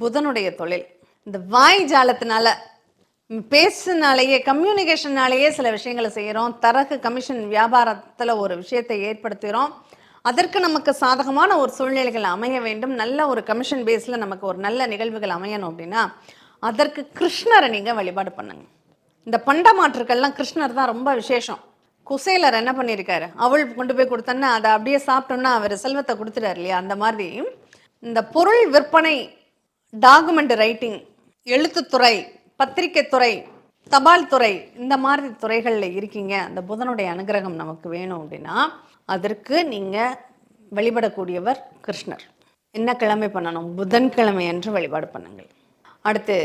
புதனுடைய தொழில். இந்த வாய் ஜாலத்தினால பேசுனாலேயே கம்யூனிகேஷன்னாலேயே சில விஷயங்களை செய்கிறோம். தரகு கமிஷன் வியாபாரத்தில் ஒரு விஷயத்தை ஏற்படுத்துகிறோம். அதற்கு நமக்கு சாதகமான ஒரு சூழ்நிலைகள் அமைய வேண்டும். நல்ல ஒரு கமிஷன் பேஸில் நமக்கு ஒரு நல்ல நிகழ்வுகள் அமையணும் அப்படின்னா அதற்கு கிருஷ்ணரை நீங்கள் வழிபாடு பண்ணுங்க. இந்த பண்டமாற்றுக்கள்லாம் கிருஷ்ணர் தான் ரொம்ப விசேஷம். குசேலர் என்ன பண்ணியிருக்காரு, அவள் கொண்டு போய் கொடுத்தோன்னா அதை அப்படியே சாப்பிட்டோம்னா அவர் செல்வத்தை கொடுத்துட்டார் இல்லையா? அந்த மாதிரி இந்த பொருள் விற்பனை, டாக்குமெண்ட் ரைட்டிங், எழுத்துத்துறை, பத்திரிகை துறை, தபால் துறை, இந்த மாதிரி துறைகளில் இருக்கீங்க, அந்த புதனுடைய அனுகிரகம் நமக்கு வேணும் அப்படின்னா அதற்கு நீங்கள் வழிபடக்கூடியவர் கிருஷ்ணர். என்ன கிழமை பண்ணணும்? புதன்கிழமை என்று வழிபாடு பண்ணுங்கள். அடுத்து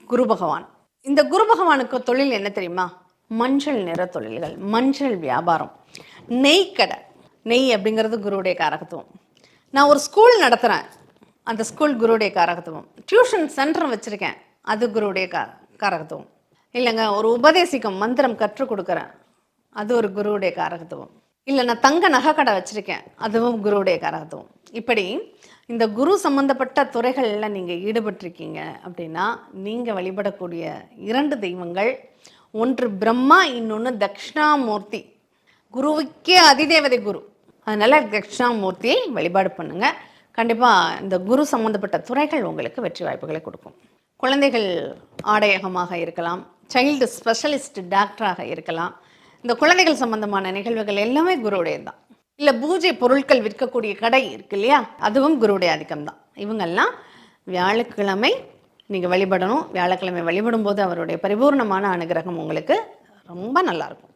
குரு பகவான். இந்த குரு பகவானுக்கு தொழில் என்ன தெரியுமா? மஞ்சள் நிற தொழில்கள், மஞ்சள் வியாபாரம், நெய் கடை. நெய் அப்படிங்கிறது குருவுடைய காரகத்துவம். நான் ஒரு ஸ்கூல் நடத்துகிறேன், அந்த ஸ்கூல் குருவுடைய காரகத்துவம். டியூஷன் சென்டர் வச்சுருக்கேன், அது குருவுடைய காரகத்துவம். இல்லைங்க, ஒரு உபதேசிக்கும் மந்திரம் கற்றுக் கொடுக்குறேன், அது ஒரு குருவுடைய காரகத்துவம். இல்லை, நான் தங்க நகை கடை வச்சுருக்கேன், அதுவும் குருவுடைய காரகத்துவம். இப்படி இந்த குரு சம்பந்தப்பட்ட துறைகளில் நீங்கள் ஈடுபட்டிருக்கீங்க அப்படின்னா நீங்கள் வழிபடக்கூடிய 2 தெய்வங்கள், ஒன்று பிரம்மா, இன்னொன்று தட்சிணாமூர்த்தி. குருவுக்கே அதிதேவதை குரு, அதனால் தட்சிணாமூர்த்தியை வழிபாடு பண்ணுங்கள். கண்டிப்பாக இந்த குரு சம்மந்தப்பட்ட துறைகள் உங்களுக்கு வெற்றி வாய்ப்புகளை கொடுக்கும். குழந்தைகள் ஆடையகமாக இருக்கலாம், சைல்டு ஸ்பெஷலிஸ்ட் டாக்டராக இருக்கலாம். இந்த குழந்தைகள் சம்பந்தமான நிகழ்வுகள் எல்லாமே குருவுடையது தான். இல்லை, பூஜை பொருட்கள் விற்கக்கூடிய கடை இருக்கு இல்லையா, அதுவும் குருவுடைய ஆதிக்கம்தான். இவங்கெல்லாம் வியாழக்கிழமை நீங்கள் வழிபடணும். வியாழக்கிழமை வழிபடும் போது அவருடைய பரிபூர்ணமான அனுகிரகம் உங்களுக்கு ரொம்ப நல்லாயிருக்கும்.